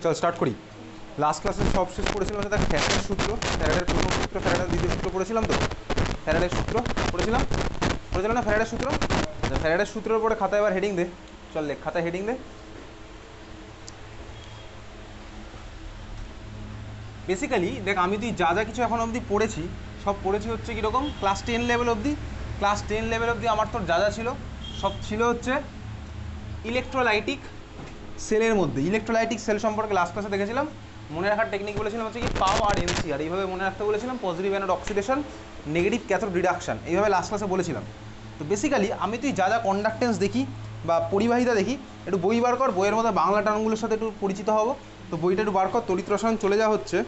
চল স্টার্ট করি। লাস্ট ক্লাসে সব শেষ পড়েছিলাম হচ্ছে দেখ ফ্যারাডের সূত্র, ফ্যারাডের প্রথম সূত্র, ফ্যারাডের দ্বিতীয় সূত্র পড়েছিলাম। তো ফ্যারাডের সূত্র পড়েছিলাম না ফ্যারাডের সূত্র। আচ্ছা ফ্যারাডের সূত্রের উপরে খাতায় এবার হেডিং দে, চল লেখ খাতায় হেডিং দে। বেসিক্যালি দেখ আমি তুই যা যা কিছু এখন অবধি পড়েছি সব পড়েছি হচ্ছে কীরকম ক্লাস 10 লেভেল অবধি। ক্লাস 10 লেভেল অবধি আমার তোর যা যা ছিল সব ছিল হচ্ছে ইলেকট্রোলাইটিক সেলের মধ্যে। ইলেকট্রোলাইটিক সেল সম্পর্কে লাস্ট ক্লাসে দেখেছিলাম। মনে রাখার টেকনিক বলেছিলাম হচ্ছে কি পাও আর এনসি, আর এইভাবে মনে রাখতে বলেছিলাম positive anode oxidation, negative cathode reduction, এইভাবে লাস্ট ক্লাসে বলেছিলাম। তো বেসিক্যালি আমি তুই যা যা কন্ডাক্টেন্স দেখি বা পরিবাহিতা দেখি একটু বই বার কর, বইয়ের মধ্যে বাংলা টার্মগুলোর সাথে একটু পরিচিত হব। তো বইটা একটু বার কর, তড়িৎ রসায়ন চলে যাওয়া হচ্ছে।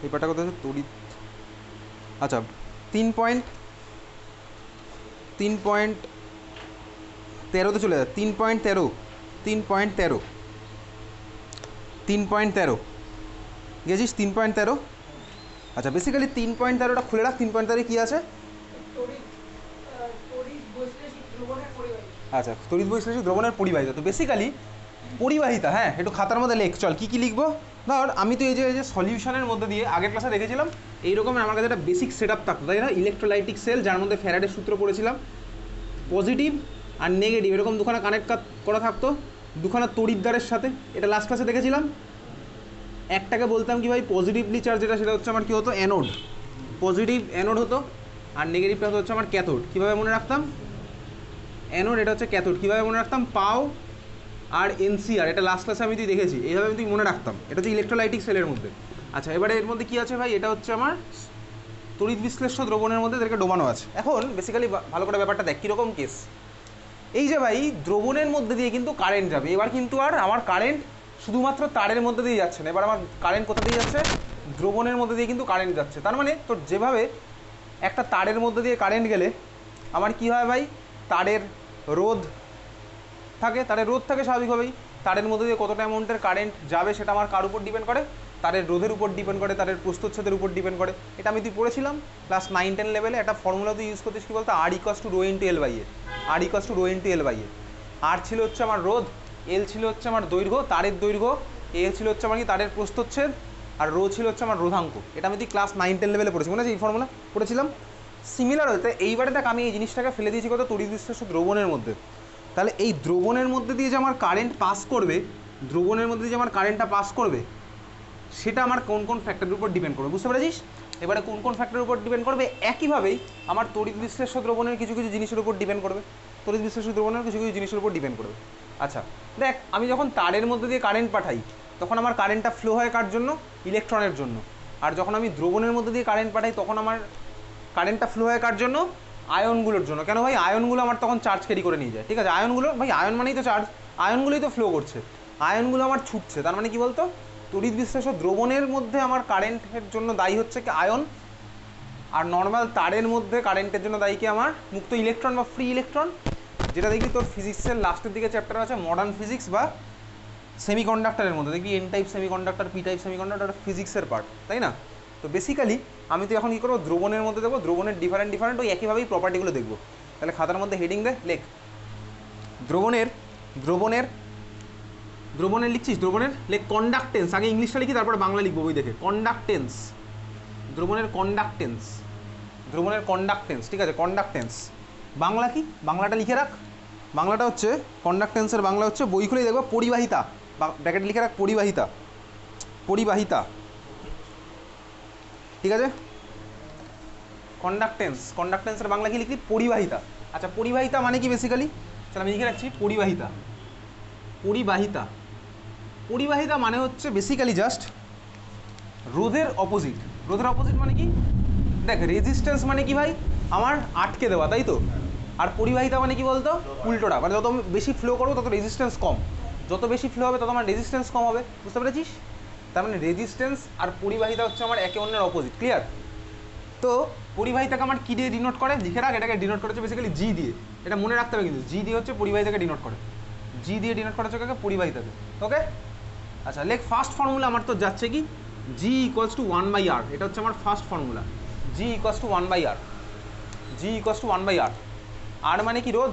এই পাটা কথা হচ্ছে তড়িৎ, আচ্ছা 3.13 চলে যায়। 3.13 গেছিস 3.13। আচ্ছা বেসিক্যালি 3.13টা খুলে রাখ। 3.13 কী আছে? আচ্ছা তড়িৎ বৈশ্লেষিক দ্রবণের পরিবাহিতা। তো বেসিক্যালি পরিবাহিতা, হ্যাঁ একটু খাতার মধ্যে লেখ। চল কী কী লিখবো? ধর আমি তো এই যে সলিউশনের মধ্যে দিয়ে আগের ক্লাসে দেখেছিলাম এইরকম আমার কাছে একটা বেসিক সেট আপ থাকতো, তাই না? ইলেকট্রোলাইটিক সেল যার মধ্যে ফ্যারাডের সূত্র পড়েছিলাম, পজিটিভ আর নেগেটিভ এরকম দুখানা কানেক্ট করা থাকতো দুখানা তড়িৎদ্বারের সাথে। এটা লাস্ট ক্লাসে দেখেছিলাম। একটাকে বলতাম কি ভাই পজিটিভলি চার্জ, যেটা সেটা হচ্ছে আমার কী হতো অ্যানোড, পজিটিভ অ্যানোড হতো, আর নেগেটিভটা হচ্ছে আমার ক্যাথোড। কীভাবে মনে রাখতাম? অ্যানোড এটা হচ্ছে ক্যাথোড। কীভাবে মনে রাখতাম? পাও আর এনসিআর, এটা লাস্ট ক্লাসে আমি তুই দেখেছি, এইভাবে আমি তুই মনে রাখতাম। এটা হচ্ছে ইলেকট্রোলাইটিক সেলের মধ্যে। আচ্ছা এবারে এর মধ্যে কী আছে ভাই? এটা হচ্ছে আমার তড়িৎ বিশ্লেষ্য দ্রবণের মধ্যে এদেরকে ডোবানো আছে। এখন বেসিক্যালি ভালো করে ব্যাপারটা দেখ কীরকম কেস। এই যে ভাই দ্রবণের মধ্যে দিয়ে কিন্তু কারেন্ট যাবে, এবার কিন্তু আর আমার কারেন্ট শুধুমাত্র তারের মধ্যে দিয়ে যাচ্ছে না, এবার আমার কারেন্ট কোথা দিয়ে যাচ্ছে? দ্রবণের মধ্যে দিয়ে কিন্তু কারেন্ট যাচ্ছে। তার মানে তোর যেভাবে একটা তারের মধ্যে দিয়ে কারেন্ট গেলে আমার কি হয় ভাই, তারের রোধ থাকে, তারের রোধ থাকে স্বাভাবিকভাবেই। তারের মধ্যে দিয়ে কতটা অ্যামাউন্টের কারেন্ট যাবে সেটা আমার কার উপর ডিপেন্ড করে? তারের রোধের উপর ডিপেন্ড করে, তারের প্রস্থচ্ছেদের উপর ডিপেন্ড করে। এটা আমি তুই পড়েছিলাম ক্লাস 9-10 লেভেলে। একটা ফর্মুলা তুই ইউজ করতিস কি বলতো? R equals to rho into l by A. R equals to rho into l by A. আর ছিল হচ্ছে আমার রোধ, এল ছিল হচ্ছে আমার দৈর্ঘ্য, তারের দৈর্ঘ্য, এ ছিল হচ্ছে আমার কি তারের প্রস্থচ্ছেদ, আর রো ছিল হচ্ছে আমার রোধাঙ্ক। এটা আমি তুই ক্লাস 9-10 লেভেলে পড়েছি, মনে আছে এই ফর্মুলা পড়েছিলাম? সিমিলার হতে এইবারে দেখ আমি এই জিনিসটাকে ফেলে দিয়েছি কত তড়িৎ বিশ্লেষ্য দ্রবণের মধ্যে। তাহলে এই দ্রবণের মধ্যে দিয়ে যে আমার কারেন্ট পাস করবে, দ্রবণের মধ্যে দিয়ে যে আমার কারেন্টটা পাস করবে সেটা আমার কোন কোন ফ্যাক্টরের উপর ডিপেন্ড করবে, বুঝতে পেরেছিস? এবারে কোন কোন ফ্যাক্টরের উপর ডিপেন্ড করবে? একইভাবেই আমার তড়িৎ বিশ্লেষ্য দ্রবণের কিছু কিছু জিনিসের উপর ডিপেন্ড করবে, তড়িৎ বিশ্লেষ্য দ্রবণের কিছু কিছু জিনিসের উপর ডিপেন্ড করবে। আচ্ছা দেখ আমি যখন তারের মধ্যে দিয়ে কারেন্ট পাঠাই তখন আমার কারেন্টটা ফ্লো হয় কার জন্য? ইলেকট্রনের জন্য। আর যখন আমি দ্রবণের মধ্যে দিয়ে কারেন্ট পাঠাই তখন আমার কারেন্টটা ফ্লো হয় কার জন্য? আয়নগুলোর জন্য। কেন ভাই? আয়নগুলো আমার তখন চার্জ ক্যারি করে নিয়ে যায়, ঠিক আছে? আয়নগুলো ভাই, আয়ন মানেই তো চার্জ, আয়নগুলোই তো ফ্লো করছে, আয়নগুলো আমার ছুটছে। তার মানে কি বলতো? তড়িৎ বিশ্লেষ্য দ্রবণের মধ্যে আমার কারেন্টের জন্য দায়ী হচ্ছে কি আয়ন, আর নর্মাল তারের মধ্যে কারেন্টের জন্য দায়ী কি আমার মুক্ত ইলেকট্রন বা ফ্রি ইলেকট্রন। যেটা দেখবি তোর ফিজিক্সের লাস্টের দিকে চ্যাপ্টার আছে মডার্ন ফিজিক্স বা সেমিকন্ডাক্টরের মধ্যে দেখবি N type semiconductor, P type semiconductor, ফিজিক্সের পার্ট, তাই না? তো বেসিক্যালি আমি তো এখন কী করবো? দ্রবণের মধ্যে দেখবো, দ্রবণের ডিফারেন্ট ওই একইভাবেই প্রপার্টিগুলো দেখবো। তাহলে খাতার মধ্যে হেডিং দে, লেখ দ্রবণের দ্রবণের দ্রবণের লিখছিস? দ্রবণের লেখ কন্ডাক্টেন্স। আগে ইংলিশটা লিখি তারপর বাংলা লিখবো বই দেখে। কন্ডাক্টেন্স, দ্রবণের কন্ডাক্টেন্স, দ্রবণের কন্ডাক্টেন্স, ঠিক আছে? কন্ডাক্টেন্স বাংলা কি? বাংলাটা লিখে রাখ। বাংলাটা হচ্ছে কন্ডাক্টেন্সের বাংলা হচ্ছে বই খুলেই দেখবো পরিবাহিতা, ব্র্যাকেট লিখে রাখ পরিবাহিতা, পরিবাহিতা, ঠিক আছে? কন্ডাক্টেন্স, কন্ডাক্টেন্সের বাংলা কি লিখলি? পরিবাহিতা। আচ্ছা পরিবাহিতা মানে কি বেসিক্যালি? তাহলে আমি লিখে রাখছি পরিবাহিতা। পরিবাহিতা, পরিবাহিতা মানে হচ্ছে বেসিক্যালি জাস্ট রোধের অপোজিট। রোধের অপোজিট মানে কি? দেখ রেজিস্ট্যান্স মানে কি ভাই? আমার আটকে দেওয়া, তাই তো? আর পরিবাহিতা মানে কি বলতো? উল্টোটা, মানে যত বেশি ফ্লো করবো তত রেজিস্ট্যান্স কম, যত বেশি ফ্লো হবে তত আমার রেজিস্ট্যান্স কম হবে, বুঝতে পেরেছিস? তার মানে রেজিস্ট্যান্স আর পরিবাহিতা হচ্ছে আমার একে অন্যের অপোজিট, ক্লিয়ার? তো পরিবাহিতাকে আমার কী দিয়ে ডিনোট করে? লিখে রাখ, এটাকে ডিনোট করেছে বেসিক্যালি জি দিয়ে। এটা মনে রাখতে হবে কিন্তু, জি দিয়ে হচ্ছে পরিবাহিতাকে ডিনোট করে। জি দিয়ে ডিনোট করা হচ্ছে পরিবাহিতাকে। ওকে, আচ্ছা লেখ ফার্স্ট ফর্মুলা আমার তো যাচ্ছে কি জি ইকুয়ালস টু 1/r, এটা হচ্ছে আমার first formula. G equals to 1/r, G equals to 1/r। আর মানে কি রোধ,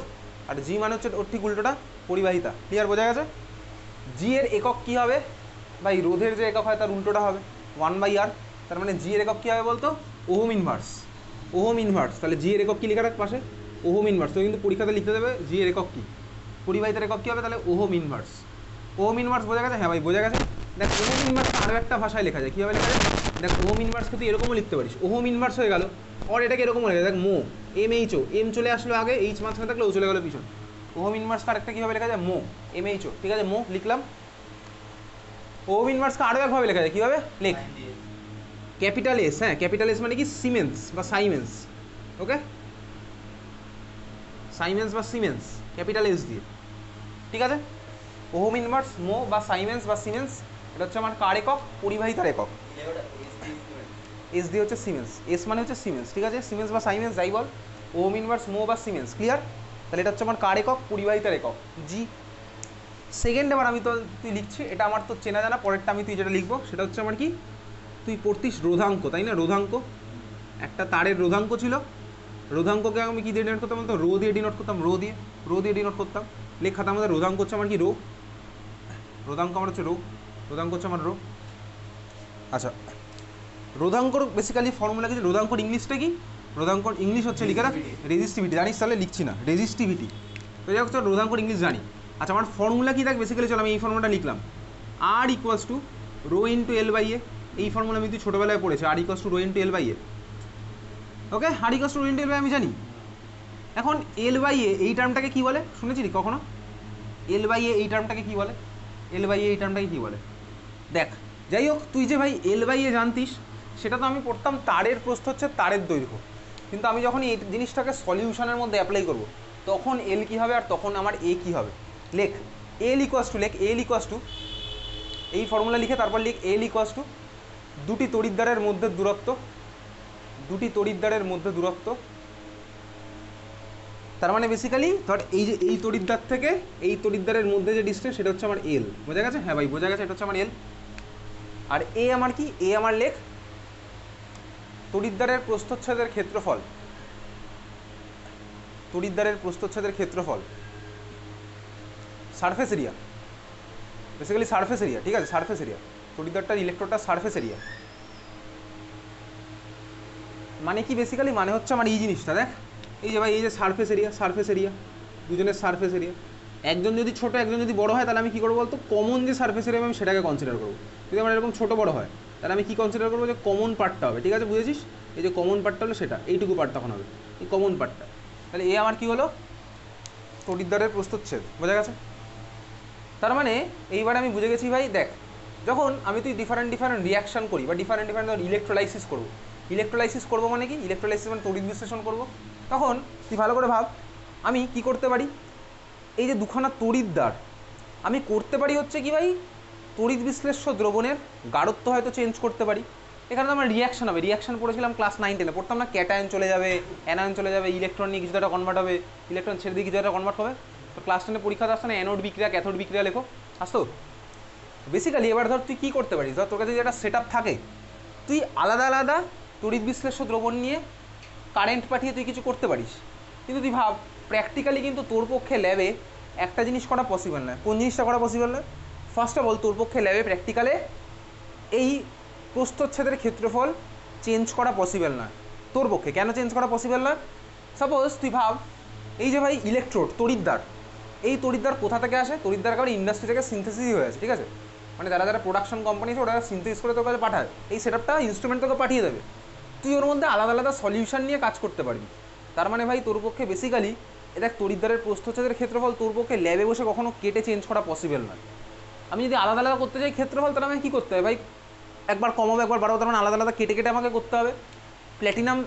আর জি মানে হচ্ছে ওর ঠিক উল্টোটা পরিবাহিতা। ক্লিয়ার, বোঝা গেছে? জি এর একক কী হবে ভাই, রোধের যে একক হয় তার উল্টোটা হবে 1/r। তার মানে জি এর একক কী হবে বলতো, ওহম ইনভার্স। ওহম ইনভার্স, তাহলে জি এর একক কী লেখা রাখ পাশে, ওহম ইনভার্স। তো কিন্তু পরীক্ষাতে লিখতে দেবে জি এর একক কী, পরিবাহিতার একক কী হবে, তাহলে ওহম ইনভার্স। ওহম ইনভার্স বোঝা গেছে? হ্যাঁ ভাই বোঝা গেছে। দেখ ওহম ইনভার্স আরও একটা ভাষায় লেখা যায়, কীভাবে লেখা যায় দেখ, ওহম ইনভার্সকে তুই এরকমও লিখতে পারিস, ওহম ইনভার্স হয়ে গেল, আর এটাকে এরকম লেখা যায় দেখ, মো এম এইচ ও, এম চলে আসলো আগে, এইচ মাঝখানে থাকলে ও চলে গেলো পিছন। ওহম ইনভার্সকে আরেকটা কীভাবে লেখা যায়, মো এম এইচ ও, ঠিক আছে মো লিখলাম। ওহম ইনভার্সকে আরও একভাবে লেখা যায়, কীভাবে লেখ, ক্যাপিটাল এস, হ্যাঁ ক্যাপিটাল এস মানে কি সিমেন্স বা সাইমেন্স। ওকে, সাইমেন্স বা সিমেন্স ক্যাপিটাল এস দিয়ে, ঠিক আছে। ওহম ইনভার্স, মো বা সাইমেন্স বা সিমেন্স, এটা হচ্ছে আমার কার একক, পরিবাহিতার একক। এস দিয়ে হচ্ছে সিমেন্স, এস মানে হচ্ছে সিমেন্স, ঠিক আছে, সিমেন্স বা সাইমেন্স যাই বল, ওহম ইনভার্স, মো বা সিমেন্স। ক্লিয়ার? তাহলে এটা হচ্ছে আমার কার একক, পরিবাহিতার একক জি। সেকেন্ড এবার আমি তো তুই লিখছি, এটা আমার তো চেনা জানা, পরেরটা আমি তুই যেটা লিখবো সেটা হচ্ছে আমার কি, তুই পড়তিস রোধাঙ্ক, তাই না? রোধাঙ্ক, একটা তারের রোধাঙ্ক ছিল, রোধাঙ্ককে আমি কী দিয়ে ডিনোট করতাম বলতো, রো দিয়ে ডিনোট করতাম, রো দিয়ে ডিনোট করতাম। লেখাটা আমাদের রোধাঙ্ক হচ্ছে আমার কি, রো, রোধাঙ্ক আমার হচ্ছে রো, রোধাঙ্ক হচ্ছে আমার রো। আচ্ছা, রোধাঙ্কর বেসিক্যালি ফর্মুলা কিছু, রোধাঙ্কর ইংলিশটা কি, রোধাঙ্কর ইংলিশ হচ্ছে লিখে রাখ রেজিস্টিভিটি, জানিস তাহলে লিখছি না, রেজিস্টিভিটি। তো যাই হোক তোর রোধাঙ্কর ইংলিশ জানি। আচ্ছা আমার ফর্মুলা কী দেখ বেসিক্যালি, চল আমি এই ফর্মুলাটা লিখলাম, R equals to rho into l by A. এই ফর্মুলা আমি তুই ছোটোবেলায় পড়েছি, R equals to rho into l by A. Okay, R equals to rho into l by আমি জানি। এখন এল বাই এ এই টার্মটাকে কী বলে শুনেছিলি কখনো, এল বাই এ এই টার্মটাকে কী বলে, এল বাই এ এই টার্মটাকে কী বলে দেখ। যাই হোক তুই যে ভাই এল বাই এ জানতিস, সেটা তো আমি পড়তাম তারের প্রস্থ হচ্ছে তারের দৈর্ঘ্য, কিন্তু আমি যখন এই জিনিসটাকে সলিউশনের মধ্যে অ্যাপ্লাই করব, তখন এল কী হবে আর তখন আমার এ কী হবে। লেখ এল ইকুয়াস টু, লেখ এল ইকুয়াস টু, এই ফর্মুলা লিখে তারপর লিখ এল ইকুয়াস টু দুটি তড়িৎদ্বারের মধ্যে দূরত্ব, দুটি তড়িৎদ্বারের মধ্যে দূরত্ব। তার মানে বেসিক্যালি ধর এই যে এই তড়িৎদ্বার থেকে এই তড়িৎদ্বারের মধ্যে যে ডিস্টেন্স সেটা হচ্ছে আমার এল, বোঝা গেছে? হ্যাঁ ভাই বোঝা গেছে, এটা হচ্ছে আমার এল। আর এ আমার কি, এ আমার লেখ তড়িৎদ্বারের প্রস্থচ্ছেদের ক্ষেত্রফল, তড়িৎদ্বারের প্রস্থচ্ছেদের ক্ষেত্রফল, surface area, basically surface area, ঠিক আছে সারফেস এরিয়া, তড়িৎদ্বারটার ইলেকট্রোডটার সারফেস এরিয়া। মানে কি বেসিক্যালি, মানে হচ্ছে আমার এই জিনিসটা দেখ, এই যে ভাই এই যে সারফেস এরিয়া, সারফেস এরিয়া দুজনের সারফেস এরিয়া, একজন যদি ছোটো একজন যদি বড় হয়, তাহলে আমি কী করবো বলতো, কমন যে সারফেস এরিয়া আমি সেটাকে কনসিডার করবো। যদি আমার এরকম ছোটো বড় হয়, তাহলে আমি কী কনসিডার করবো, যে কমন পার্টটা হবে, ঠিক আছে বুঝেছিস? এই যে কমন পার্টটা হলো সেটা, এইটুকু পার্ট তখন হবে এই কমন পার্টটা। তাহলে এ আমার কী হলো, তড়িৎদ্বারের প্রস্থচ্ছেদ, বোঝা গেছে? তার মানে এইবার আমি বুঝে গেছি ভাই, দেখ যখন আমি তুই ডিফারেন্ট রিয়াকশান করি বা ডিফারেন্ট ইলেকট্রোলাইসিস করবো, ইলেকট্রোলাইসিস করবো মানে কি, ইলেকট্রোলাইসিস মানে তড়িৎ বিশ্লেষণ করবো, তখন তুই ভালো করে ভাব আমি কি করতে পারি, এই যে দুখানা তড়িৎদ্বার আমি করতে পারি হচ্ছে কি ভাই, তড়িৎ বিশ্লেষ্য দ্রবণের গাঢ়ত্ব হয়তো চেঞ্জ করতে পারি। এখানে তো আমার রিয়াকশান হবে, রিয়াকশান পড়েছিলাম ক্লাস 9-10-এ, পড়তাম না, ক্যাটায়ন চলে যাবে, অ্যানায়ন চলে যাবে, ইলেকট্রন নিয়ে কিছু একটা কনভার্ট হবে, ইলেকট্রন ছেড়ে দিয়ে কিছু একটা কনভার্ট হবে। তো ক্লাস 10-এ পরীক্ষাতে আসতো না, অ্যানোড বিক্রিয়া ক্যাথোড বিক্রিয়া লেখো, আসতো বেসিক্যালি। এবার ধর তুই কী করতে পারিস, ধর তোর কাছে যদি একটা সেট আপ থাকে, তুই আলাদা আলাদা তড়িৎ বিশ্লেষ্য দ্রবণ নিয়ে কারেন্ট পাঠিয়ে তুই কিছু করতে পারিস, কিন্তু তুই ভাব প্র্যাকটিক্যালি কিন্তু তোর পক্ষে ল্যাবে একটা জিনিস করা পসিবল নয়। কোন জিনিসটা করা পসিবল নয়? ফার্স্ট অফ অল তোর পক্ষে ল্যাবে প্র্যাকটিক্যালে এই প্রস্থচ্ছেদের ক্ষেত্রফল চেঞ্জ করা পসিবল নয় তোর পক্ষে। কেন চেঞ্জ করা পসিবল নয়? সাপোজ তুই ভাব এই যে ভাই ইলেকট্রোড তড়িৎদ্বার, এই তড়িৎদ্বার কোথা থেকে আসে, তড়িৎদ্বার কারণ ইন্ডাস্ট্রি থেকে সিনথেসিস হয়ে আছে, ঠিক আছে, মানে যারা যারা প্রোডাকশন কোম্পানি আছে ওরা সিনথেসিস করে তোর কাছে পাঠায়, এই সেটআপটা ইনস্ট্রুমেন্ট তোকে পাঠিয়ে দেবে, তুই ওর মধ্যে আলাদা আলাদা সলিউশন নিয়ে কাজ করতে পারবি। তার মানে ভাই তোর পক্ষে বেসিক্যালি এটা তড়িৎদ্বারের প্রস্থচ্ছেদের ক্ষেত্রফল তোর পক্ষে ল্যাবে বসে কখনো কেটে চেঞ্জ করা পসিবল নয়। আমি যদি আলাদা আলাদা করতে চাই ক্ষেত্রফল, তাহলে আমাকে কী করতে হবে ভাই, একবার কমাবো একবার বাড়াবো, তার মানে আলাদা আলাদা কেটে কেটে আমাকে করতে হবে। প্ল্যাটিনাম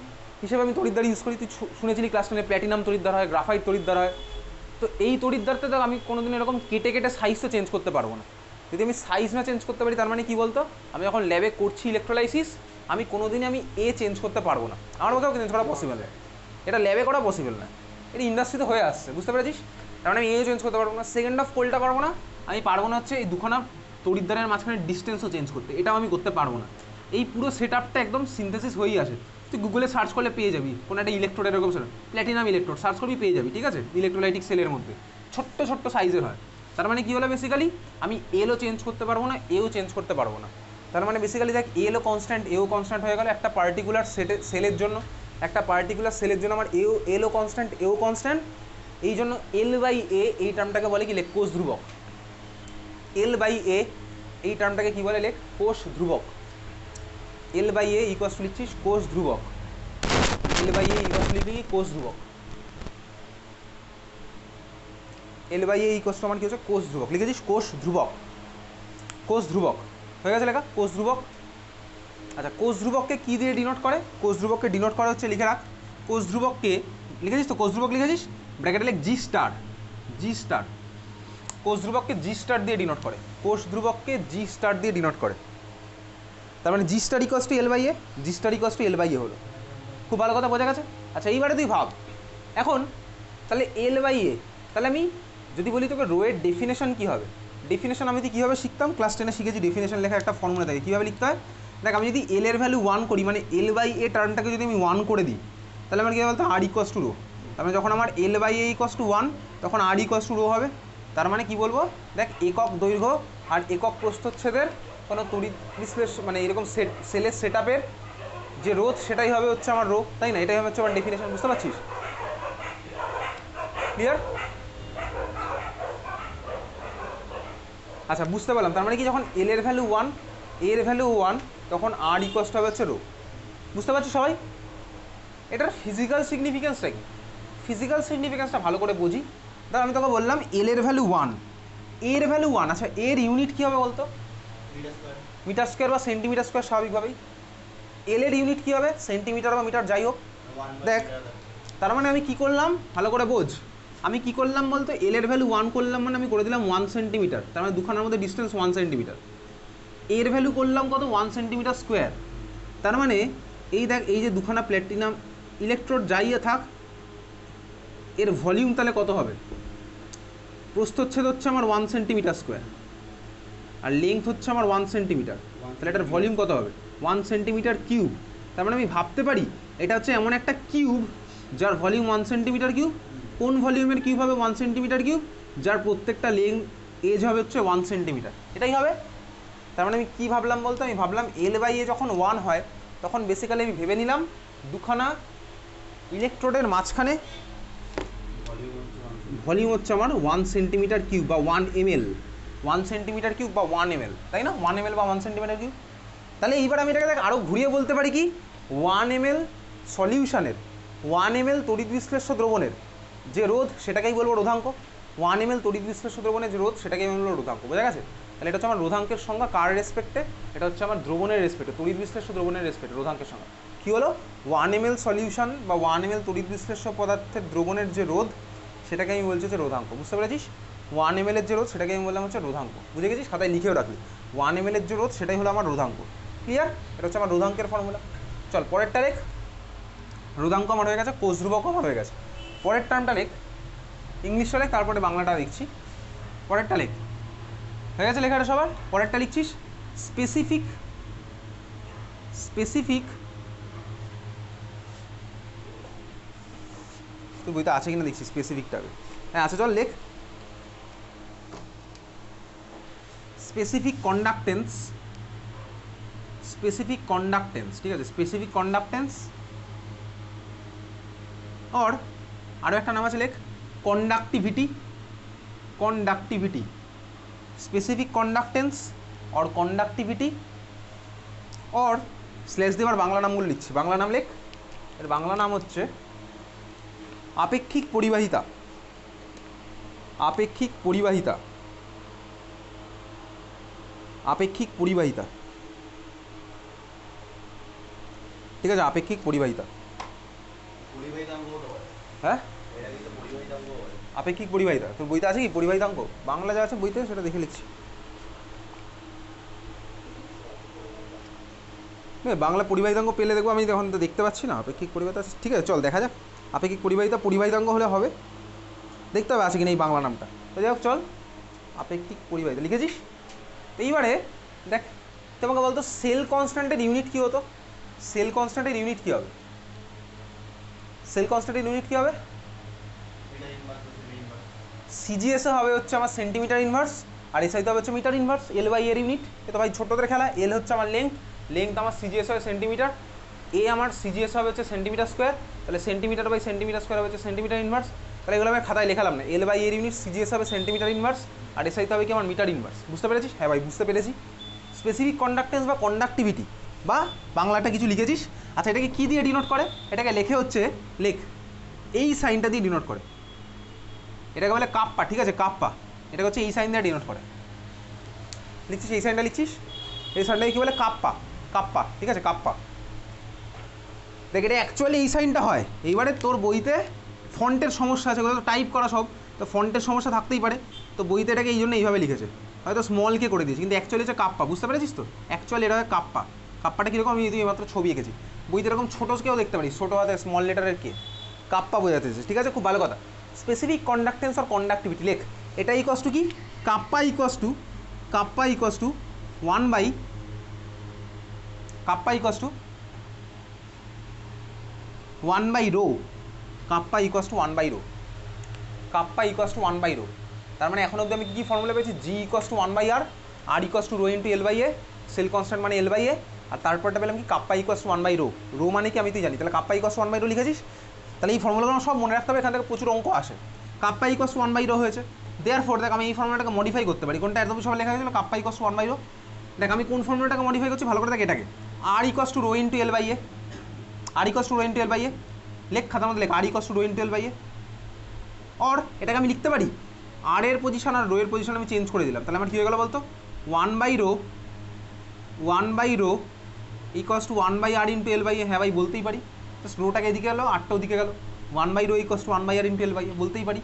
হিসেবে আমি তড়িৎদ্বার ইউজ করি, তুই শুনেছিলি ক্লাস 10-এ প্ল্যাটিনাম তড়িৎদ্বার হয়, গ্রাফাইট তড়িৎদ্বার হয়। তো এই তড়িৎদ্বারতে তো আমি কোনোদিন এরকম কেটে কেটে সাইজ তো চেঞ্জ করতে পারবো না। যদি আমি সাইজ না চেঞ্জ করতে পারি, তার মানে কী বলতো, আমি যখন ল্যাবে করছি ইলেকট্রোলাইসিস, আমি কোনোদিনই আমি এ চেঞ্জ করতে পারবো না, আমার কোথাও চেঞ্জ করা পসিবল নয়, এটা ল্যাবে করা পসিবল নয়। এটা ইন্ডাস্ট্রিতে হয়ে আসছে, বুঝতে পেরেছিস? তার মানে আমি এও চেঞ্জ করতে পারবো না, সেকেন্ড অফ কোলটা পারবো না, আমি পারবো না হচ্ছে এই দুখানা তড়িৎদ্বারের মাঝখানে ডিস্টেন্সও চেঞ্জ করতে, এটাও আমি করতে পারবো না। এই পুরো সেট আপটা একদম সিনথেসিস হয়েই আসে। তুই গুগলে সার্চ করলে পেয়ে যাবি কোনো একটা ইলেকট্রোড এরকম প্ল্যাটিনাম ইলেকট্রোড সার্চ করবি পেয়ে যাবি, ঠিক আছে? ইলেকট্রোলাইটিক সেলের মধ্যে ছোট্ট ছোট্ট সাইজের হয়। তার মানে কী হলো বেসিক্যালি আমি এলও চেঞ্জ করতে পারবো না, এও চেঞ্জ করতে পারবো না। তার মানে বেসিক্যালি দেখ এলও কনস্ট্যান্ট, এও কনস্ট্যান্ট হয়ে গেল একটা পার্টিকুলার সেলের জন্য, একটা পার্টিকুলার সেলের জন্য আমার এলও কনস্ট্যান্ট, এও কনস্ট্যান্ট। এই জন্য এল বাই এ এই টার্মটাকে বলে কি লেখ কোষ ধ্রুবক। এল বাই এ এই টার্মটাকে কী বলে লেখ কোষ ধ্রুবক। L by A equals to লিখছিস কোষ ধ্রুবক, l by A equals to লিখবি কোষ ধ্রুবক, l by A equals to আমার কী হচ্ছে কোষ ধ্রুবক, লিখেছিস কোষ ধ্রুবক, কোষ ধ্রুবক হয়ে গেছে লেখা কোষ ধ্রুবক। আচ্ছা কোষ ধ্রুবককে কী দিয়ে ডিনোট করে? কোষ ধ্রুবককে ডিনোট করা হচ্ছে, লিখে রাখ, কোষ ধ্রুবককে লিখেছিস তো, কোষ ধ্রুবক লিখেছিস ব্র্যাকেটে লেখ জি স্টার, জি স্টার। কোষ ধ্রুবককে জি স্টার দিয়ে ডিনোট করে, কোষ ধ্রুবককে জি স্টার দিয়ে ডিনোট করে। তার মানে G star equals to l by A, G star equals to l by A হলো। খুব ভালো কথা বোঝা গেছে? আচ্ছা এইবারে তুই ভাব এখন তাহলে এল বাই এ, তাহলে আমি যদি বলি তোকে রো এর ডেফিনেশন কী হবে, ডেফিনেশন আমি কীভাবে শিখতাম ক্লাস 10-এ শিখেছি, ডেফিনেশন লেখা একটা ফর্মুলা থাকে, কীভাবে লিখতে হয় দেখ, আমি যদি এল এর ভ্যালু 1 করি মানে এল বাই এ টার্মটাকে যদি আমি 1 করে দিই তাহলে আমার কী হবে বলতো আর ইকুয়াস টু রো। তার মানে যখন আমার L by A equals to 1 তখন আর ইকুয়াস টু রো হবে। তার মানে কি বলবো দেখ একক দৈর্ঘ্য আর একক প্রস্থচ্ছেদের কোনো তড়িৎ বিশ্লেষণ মানে এরকম সেলের সেট আপের যে রোধ সেটাই হবে হচ্ছে আমার রো, তাই না? এটাই হচ্ছে আমার ডেফিনেশন, বুঝতে পারছিস? ক্লিয়ার? আচ্ছা বুঝতে পারলাম। তার মানে কি যখন এল এর ভ্যালু 1, এর ভ্যালু 1 তখন আর ইকুয়াস টু হবে হচ্ছে রো, বুঝতে পারছো সবাই? এটার ফিজিক্যাল সিগনিফিকেন্সটা কি? ফিজিক্যাল সিগনিফিকেন্সটা ভালো করে বুঝি। ধর আমি তোকে বললাম এল এর ভ্যালু 1, এর ভ্যালু 1, আচ্ছা এর ইউনিট কী হবে বলতো? মিটার স্কোয়ার বা সেন্টিমিটার স্কোয়ার স্বাভাবিকভাবেই। এল এর ইউনিট কী হবে? সেন্টিমিটার বা মিটার যাই হোক। দেখ তার মানে আমি কী করলাম ভালো করে বোঝ, আমি কী করলাম বলতো এল এর ভ্যালু 1 করলাম মানে আমি করে দিলাম 1 সেন্টিমিটার, তার মানে দুখানার মধ্যে ডিস্টেন্স 1 সেন্টিমিটার। এর ভ্যালু করলাম কত? 1 সেন্টিমিটার স্কোয়ার। তার মানে এই দেখ এই যে দুখানা প্ল্যাটিনাম ইলেকট্রোড যাইয়ে থাক এর ভলিউম তাহলে কত হবে? প্রস্থচ্ছেদ হচ্ছে আমার 1 সেন্টিমিটার স্কোয়ার আর লেংথ হচ্ছে আমার 1 সেন্টিমিটার, তাহলে এটার ভলিউম কত হবে? 1 সেন্টিমিটার কিউব। তার মানে আমি ভাবতে পারি এটা হচ্ছে এমন একটা কিউব যার ভলিউম 1 সেন্টিমিটার কিউব। কোন ভলিউমের কিউব হবে 1 সেন্টিমিটার কিউব? যার প্রত্যেকটা এজ হবে হচ্ছে 1 সেন্টিমিটার, এটাই হবে। তার মানে আমি কী ভাবলাম বলতো, আমি ভাবলাম এল বাই এ যখন 1 হয় তখন বেসিক্যালি আমি ভেবে নিলাম দুখানা ইলেকট্রোডের মাঝখানে ভলিউম হচ্ছে আমার 1 সেন্টিমিটার কিউব বা 1 ml, 1 সেন্টিমিটার কিউব বা 1 ml, তাই না? 1 ml বা 1 সেন্টিমিটার কিউব। তাহলে এইবার আমি এটাকে দেখ আরও ঘুরিয়ে বলতে পারি কি 1 ml সলিউশনের 1 ml তড়িৎ বিশ্লেষ্য দ্রবণের যে রোধ সেটাকেই বলবো রোধাঙ্ক। 1 ml তড়িৎ বিশ্লেষ্য দ্রবণের যে রোধ সেটাকেই বলবো রোধাঙ্ক, বোঝা গেছে? তাহলে এটা হচ্ছে আমার রোধাঙ্কের সংজ্ঞা কার রেসপেক্টে? এটা হচ্ছে আমার দ্রবণের রেসপেক্টে, তড়িৎ বিশ্লেষ্য দ্রবণের রেসপেক্টে রোধাঙ্কের সংজ্ঞা কী হলো? 1 ml সলিউশন বা 1 ml তড়িৎ বিশ্লেষ্য পদার্থের দ্রবণের যে রোধ সেটাকে আমি বলছি হচ্ছে রোধাঙ্ক, বুঝতে পেরেছিস? 1 ml এর যে রোধ সেটাকে আমি বললাম হচ্ছে রোধাঙ্ক, বুঝে গেছিস? খাতায় লিখেও রাখবি 1 ml এর যে রোধ সেটাই হলো আমার রোধাঙ্ক। ক্লিয়ার? এটা হচ্ছে আমার রোধাঙ্কের ফর্মুলা। চল পরেরটা লেখ, রোধাঙ্ক আমার হয়ে গেছে, কোষ ধ্রুবকও আমার হয়ে গেছে। পরের টার্মটা লেখ, ইংলিশটা লেখ তারপরে বাংলাটা লিখছি। পরেরটা লেখ, হয়ে গেছে লেখাটা সবার? পরেরটা লিখছিস স্পেসিফিক, স্পেসিফিক তুই বইতে আছে কিনা দেখছিস স্পেসিফিকটাকে? হ্যাঁ আছে, চল লেখ স্পেসিফিক কন্ডাক্টেন্স, স্পেসিফিক কন্ডাক্টেন্স, ঠিক আছে? স্পেসিফিক কন্ডাক্টেন্স और আরও একটা নাম আছে লেখ কন্ডাক্টিভিটি, কন্ডাক্টিভিটি, স্পেসিফিক কন্ডাক্টেন্স और কন্ডাক্টিভিটি और স্ল্যাশ দিয়ে আবার বাংলা নামগুলো লিখছি। বাংলা নাম লেখ, এর বাংলা নাম হচ্ছে আপেক্ষিক পরিবাহিতা, আপেক্ষিক পরিবাহিতা, আপেক্ষিক পরিবাহিতা, ঠিক আছে? আপেক্ষিক পরিবাহিতা, হ্যাঁ আপেক্ষিক পরিবাহিতা। তোর বইতে আছে কি পরিবাহিতাঙ্ক? বাংলা যা আছে বইতে সেটা দেখে লিখছি। বাংলা পরিবাহিতাঙ্ক পেলে দেখবো, আমি এখন তো দেখতে পাচ্ছি না আপেক্ষিক পরিবাহিতা। ঠিক আছে চল দেখা যাক। আপেক্ষিক পরিবাহিতা পরিবাহিতাঙ্গ হলে হবে, দেখতে হবে আছে কিনা এই বাংলা নামটা। তো যাই হোক চল, আপেক্ষিক পরিবাহিতা লিখেছিস। এইবারে দেখ তোমাকে বলতো সেল কনস্ট্যান্টের ইউনিট কী হতো? সেল কনস্ট্যান্টের ইউনিট কী হবে? সেল কনস্ট্যান্টের ইউনিট কী হবে? সিজিএসে হবে হচ্ছে আমার সেন্টিমিটার ইনভার্স, আর এসআইতে হবে হচ্ছে মিটার ইনভার্স। এল বাই এর ইউনিট, এ তো ভাই ছোটদের খেলা। এল হচ্ছে আমার লেংথ আমার সিজিএস হবে সেন্টিমিটার, এ আমার সিজিএস হবে হচ্ছে সেন্টিমিটার স্কোয়ার, তাহলে সেন্টিমিটার বাই সেন্টিমিটার স্কোয়ার হবে হচ্ছে সেন্টিমিটার ইনভার্স। তাহলে এগুলো আমি খাতায় লেখালাম না। এল বাই এর ইউনিট সিজিএস হবে সেন্টিমিটার ইনভার্স, আর এসআইতে হবে কি আমার মিটার ইনভার্স। বুঝতে পেরেছিস? হ্যাঁ ভাই বুঝতে পেরেছি। স্পেসিফিক কন্ডাক্টেন্স বা কন্ডাক্টিভিটি বা বাংলাটা কিছু লিখেছিস। আচ্ছা এটাকে কী দিয়ে ডিনোট করে? এটাকে লেখে হচ্ছে এই সাইনটা দিয়ে ডিনোট করে, এটাকে বলে কাপ্পা। ঠিক আছে, কাপ্পা। এটাকে হচ্ছে এই সাইন দিয়ে ডিনোট করে। লিখছিস এই সাইনটা লিখছিস, এই সাইনটাকে কী বলে? কাপ্পা। ঠিক আছে, কাপ্পা। দেখ এটা অ্যাকচুয়ালি এই সাইনটা হয়। এইবারে তোর বইতে ফন্টের সমস্যা আছে, ওগুলো তো টাইপ করা সব, তো ফন্টের সমস্যা থাকতেই পারে। তো বইতে এটাকে এই জন্য এইভাবে লিখেছে, হয়তো স্মলকে করে দিয়েছে, কিন্তু অ্যাকচুয়ালি হচ্ছে কাপ্পা। বুঝতে পেরেছিস তো? অ্যাকচুয়ালি এটা হয় কাপ্পা। কাপ্পাটা কীরকম আমি তুই মাত্র ছবি এঁকেছি, বইতে এরকম ছোটোকেও দেখতে পারিস, ছোটো হাতে স্মল লেটারের কে কাপ্পা বোঝাতে চাইছিস। ঠিক আছে, খুব ভালো কথা। স্পেসিফিক কন্ডাক্টেন্স আর কন্ডাক্টিভিটি লেখ। এটা ইকোয়াস টু কি? Kappa equals to 1 by kappa equals to 1 by rho. Kappa equals to 1 by rho. Kappa equals to 1 by rho. তার মানে এখন অবধি আমি কী ফর্মুলা পেয়েছি? G equals to 1 by R equals to rho into l by A, cell constant মানে l by A, আর তারপরটা পেলাম কি? Kappa equals to 1 by rho. Rho মানে কি আমি তুই জানি, তাহলে kappa equals to 1 by rho লিখেছিস। তাহলে এই ফর্মুলাগুলো সব মনে রাখতে হবে, এখান থেকে প্রচুর অঙ্ক আসে। Kappa equals to 1 by rho হয়েছে, দেয়ারফর দেখ আমি এই ফর্মুলাটাকে মডিফাই করতে পারি। কোনটা একদম সবাই লেখা হয়েছিল? Kappa equals to 1 by rho. দেখ আমি কোন ফর্মুলাটাকে মডিফাই করছি ভালো করে দেখ, এটাকে R equals to rho into l by A, R equals to rho into l by A. লেখ খাতার মধ্যে লেখ R equals to rho into l by A. আর এটাকে আমি লিখতে পারি আর এর পজিশন আর রো এর পজিশন আমি চেঞ্জ করে দিলাম, তাহলে আমার কী হয়ে গেল বলতো? 1 by rho equals to 1 by R into l by A. হ্যাঁ ভাই বলতেই পারি, জাস্ট রোটাকে এদিকে গেলো, আরটা ওদিকে গেল। 1 by rho equals to 1 by R into l by A বলতেই পারি।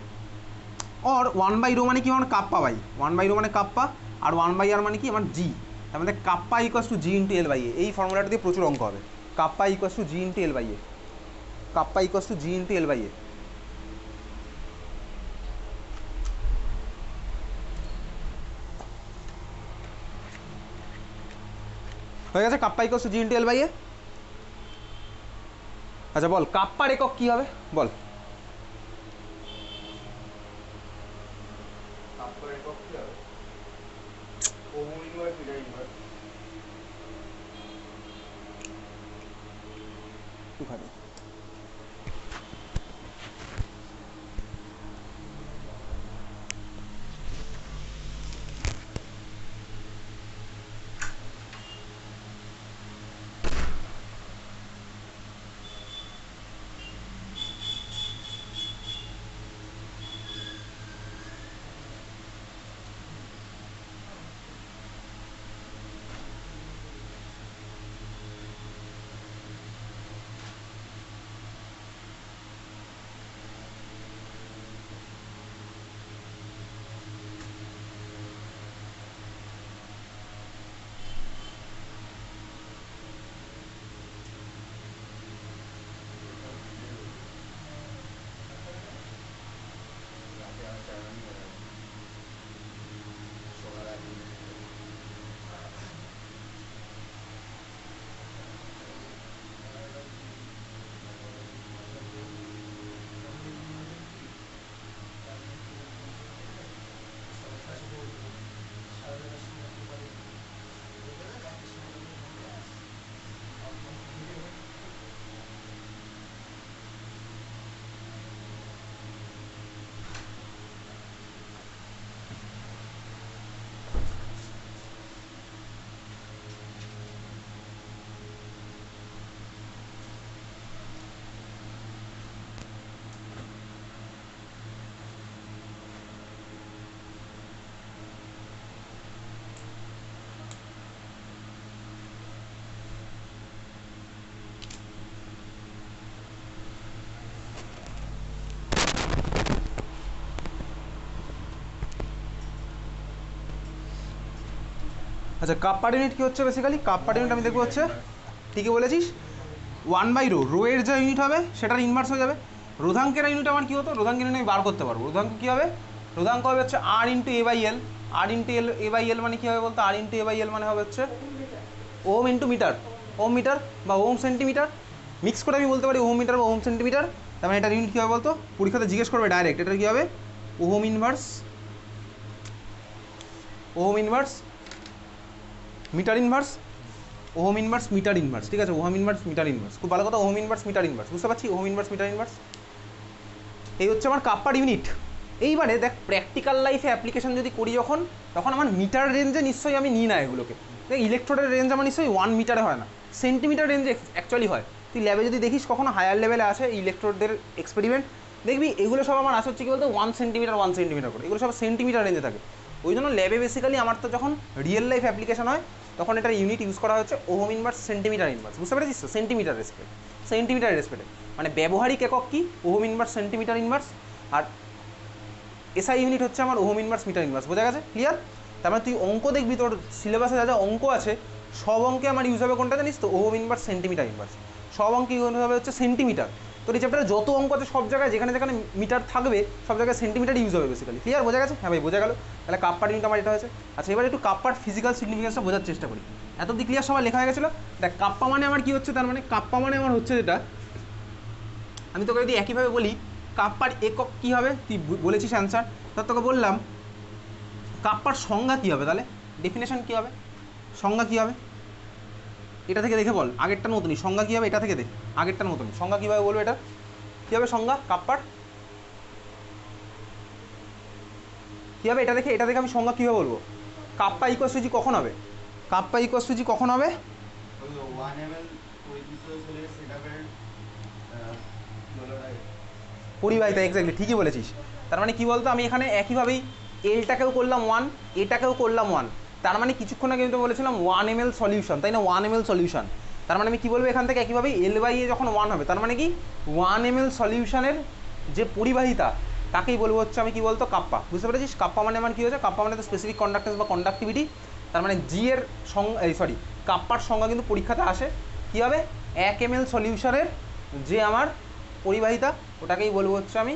আর 1 বাই রো মানে কি? আমার কাপ্পা বাই 1 বাই রো মানে কাপ্পা, আর 1 বাই আর মানে কি? আমার জি। তার মানে kappa equals to G into l by A. এই ফর্মুলাটা দিয়ে প্রচুর অঙ্ক হবে। Kappa equals to G into l by A, kappa equals to G into l by এ। হয়ে গেছে kappa equals to G into l by A. আচ্ছা বল কাপ্পার একক কী হবে বল? একটুখানি আচ্ছা কাপ্পার ইউনিট কী হচ্ছে? বেসিক্যালি কাপ্পার ইউনিট আমি দেখবো হচ্ছে, ঠিকই বলেছিস, 1 বাই রো। রো এর যা ইউনিট হবে সেটার ইনভার্স হয়ে যাবে। রোধাঙ্কের ইউনিট আমার কী হতো, রোধাঙ্কের ইউনিট আমি বার করতে পারবো। রোধাঙ্ক কী হবে, রোধাঙ্ক হবে হচ্ছে R into A by l. R into A by l মানে কী হবে বলতো, আর ইন্টু এ বাই এল মানে হবে হচ্ছে ওম ইন্টু মিটার, ওম মিটার বা ওম সেন্টিমিটার, মিক্স করে আমি বলতে পারি ওম মিটার বা ওম সেন্টিমিটার। তার মানে এটার ইউনিট কী হবে বলতো, পরীক্ষাতে জিজ্ঞেস করবে ডাইরেক্ট, এটার কী হবে ohm inverse, ohm inverse metre inverse, ohm inverse metre inverse, ঠিক আছে, ওহম ইনভার্স মিটার ইনভার্স, খুব ভালো কথা, ওহম ইনভার্স মিটার ইনভার্স, বুঝতে পারছি, ওহম ইনভার্স মিটার ইনভার্স। এই হচ্ছে আমার কাপ্পার ইউনিট। এইবারে দেখ প্র্যাকটিক্যাল লাইফে অ্যাপ্লিকেশন যদি করি যখন, তখন আমার মিটার রেঞ্জে নিশ্চয়ই আমি নিই না এগুলোকে। দেখ ইলেকট্রোডের রেঞ্জ আমার নিশ্চয়ই 1 মিটারে হয় না, সেন্টিমিটার রেঞ্জে অ্যাকচুয়ালি হয়। তুই ল্যাবে যদি দেখিস কখনো হায়ার লেভেলে আছে ইলেকট্রোডদের এক্সপেরিমেন্ট, দেখবি এগুলো সব আমার আসে হচ্ছে কি বলতো 1 সেন্টিমিটার করে, এগুলো সব সেন্টিমিটার রেঞ্জে থাকে। ওই জন্য ল্যাবে বেসিক্যালি আমার তো যখন রিয়েল লাইফ অ্যাপ্লিকেশন হয় তখন এটার ইউনিট ইউজ করা হচ্ছে ওহম ইনভার্স সেন্টিমিটার ইনভার্স, বুঝতে পেরেছিস তো, সেন্টিমিটার রেসপেক্ট, সেন্টিমিটার রেসপেক্টে মানে ব্যবহারিক একক কি ওহম ইনভার্স সেন্টিমিটার ইনভার্স, আর এসআই ইউনিট হচ্ছে আমার ওহম ইনভার্স মিটার ইনভার্স, বোঝা গেছে, ক্লিয়ার। তার মানে তুই অঙ্ক দেখবি, তোর সিলেবাসে যা যা অঙ্ক আছে সব অঙ্কে আমার ইউজ হবে কোনটা জানিস তো, ওহম ইনভার্স সেন্টিমিটার ইনভার্স, সব অঙ্কে ইউজ হবে হচ্ছে সেন্টিমিটার। তোর এই চ্যাপ্টারে যত অঙ্ক আছে সব জায়গায় যেখানে যেখানে মিটার থাকবে সব জায়গায় সেন্টিমিটার ইউজ হবে বেসিক্যালি, ক্লিয়ার, বোঝা গেছে, হ্যাঁ ভাই বোঝা গেল। তাহলে কাপ্পার ইউনিট আমার এটা হয়েছে। আচ্ছা এবার একটু কাপ্পার ফিজিক্যাল সিগনিফিকেন্সটা বোঝার চেষ্টা করি। এতদিন ক্লিয়ার সবাই লেখা হয়ে গেছিলো। দেখ কাপ্পা মানে আমার কী হচ্ছে, তার মানে কাপ্পা মানে আমার হচ্ছে যেটা, আমি তোকে যদি একইভাবে বলি কাপ্পার একক কী হবে, তুই বলেছিস অ্যান্সার, তার তোকে বললাম কাপ্পার সংজ্ঞা কী হবে, তাহলে ডেফিনেশন কী হবে, সংজ্ঞা কী হবে, এটা থেকে দেখে বল, আগেরটার মতনই সংজ্ঞা কী হবে, এটা থেকে দেখ আগেরটার মতনই সংজ্ঞা কীভাবে বলবো, এটা কী হবে সংজ্ঞা কাপ্পার কী হবে, এটা দেখে আমি সংজ্ঞা কীভাবে বলবো, কাপ্পা ইকুয়াল টু জি কখন হবে, কাপ্পা ইকুয়াল টু জি কখন হবে, পরিবাহিতা, এক্স্যাক্টলি ঠিকই বলেছিস। তার মানে কি বলতো, আমি এখানে একইভাবেই এলটাকেও করলাম 1, এটাকেও করলাম 1, তার মানে কিছুক্ষণ আগে আমি তো বলেছিলাম 1 ml সলিউশন, তাই না, 1 ml সলিউশন। তার মানে আমি কী বলবো এখান থেকে একইভাবেই এল বাই এ যখন 1 হবে, তার মানে কি 1 ml সলিউশনের যে পরিবাহিতা তাকেই বলবো হচ্ছে আমি কি বলতো কাপ্পা, বুঝতে পেরেছিস। কাপ্পা মানে আমার কী হয়েছে, কাপ্পা মানে তো স্পেসিফিক কন্ডাক্টেন্স বা কন্ডাক্টিভিটি। তার মানে জি এর কাপ্পার সংজ্ঞা কিন্তু পরীক্ষাতে আসে, কী হবে 1 ml সলিউশনের যে আমার পরিবাহিতা ওটাকেই বলবো হচ্ছে আমি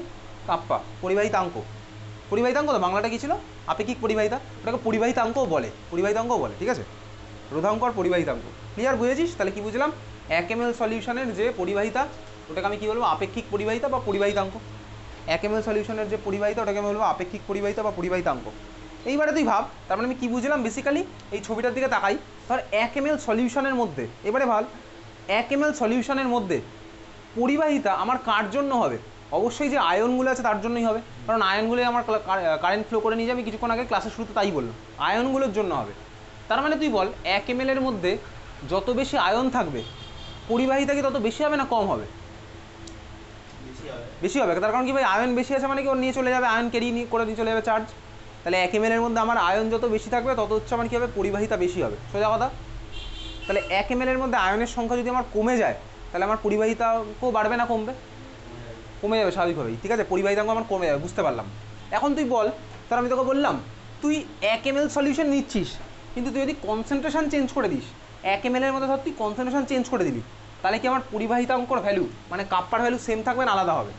কাপ্পা, পরিবাহিতাঙ্ক, পরিবাহিতাঙ্ক তো বাংলাটা কী ছিল, আপেক্ষিক পরিবাহিতা, ওটাকে পরিবাহিতাঙ্কও বলে, পরিবাহিতাঙ্কও বলে, ঠিক আছে, রোধাঙ্ক আর পরিবাহিতাঙ্ক, ক্লিয়ার, বুঝেছিস। তাহলে কি বুঝলাম, 1 ml সলিউশনের যে পরিবাহিতা ওটাকে আমি কী বলবো আপেক্ষিক পরিবাহিতা বা পরিবাহিতাঙ্ক, 1 ml সলিউশনের যে পরিবাহিতা ওটাকে আমি বলবো আপেক্ষিক পরিবাহিতা বা পরিবাহিতাঙ্ক। এইবারে তুই ভাব, তার মানে আমি কী বুঝলাম বেসিক্যালি, এই ছবিটার দিকে তাকাই, ধর 1 ml সলিউশনের মধ্যে, এবারে ভাব 1 ml সলিউশনের মধ্যে পরিবাহিতা আমার কার জন্য হবে, অবশ্যই যে আয়নগুলো আছে তার জন্যই হবে, কারণ আয়নগুলোই আমার কারেন্ট ফ্লো করে নিয়ে যাবে, কিছুক্ষণ আগে ক্লাসের শুরুতে তাই বললাম, আয়নগুলোর জন্য হবে। তার মানে তুই বল 1 ml এর মধ্যে যত বেশি আয়ন থাকবে পরিবাহিতা কি তত বেশি হবে না কম হবে, বেশি হবে, তার কারণ কি ভাই আয়ন বেশি আছে মানে কি ওর নিয়ে চলে যাবে, আয়ন ক্যারি নিয়ে করে নিয়ে চলে যাবে চার্জ। তাহলে 1 ml এর মধ্যে আমার আয়ন যত বেশি থাকবে তত হচ্ছে আমার কী হবে পরিবাহিতা বেশি হবে, সোজা কথা। তাহলে 1 ml এর মধ্যে আয়নের সংখ্যা যদি আমার কমে যায় তাহলে আমার পরিবাহিতাও বাড়বে না কমবে, কমে যাবে স্বাভাবিকভাবেই, ঠিক আছে, পরিবাহিতাঙ্ক আমার কমে যাবে, বুঝতে পারলাম। এখন তুই বল, তার আমি তোকে বললাম তুই 1 ml সলিউশন নিচ্ছিস, কিন্তু তুই যদি কনসেন্ট্রেশন চেঞ্জ করে দিস, 1 ml এর মধ্যে ধর তুই কনসেন্ট্রেশন চেঞ্জ করে দিবি, তাহলে কি আমার পরিবাহিতাঙ্কর ভ্যালু মানে কাপ্পার ভ্যালু সেম থাকবে না আলাদা হবে,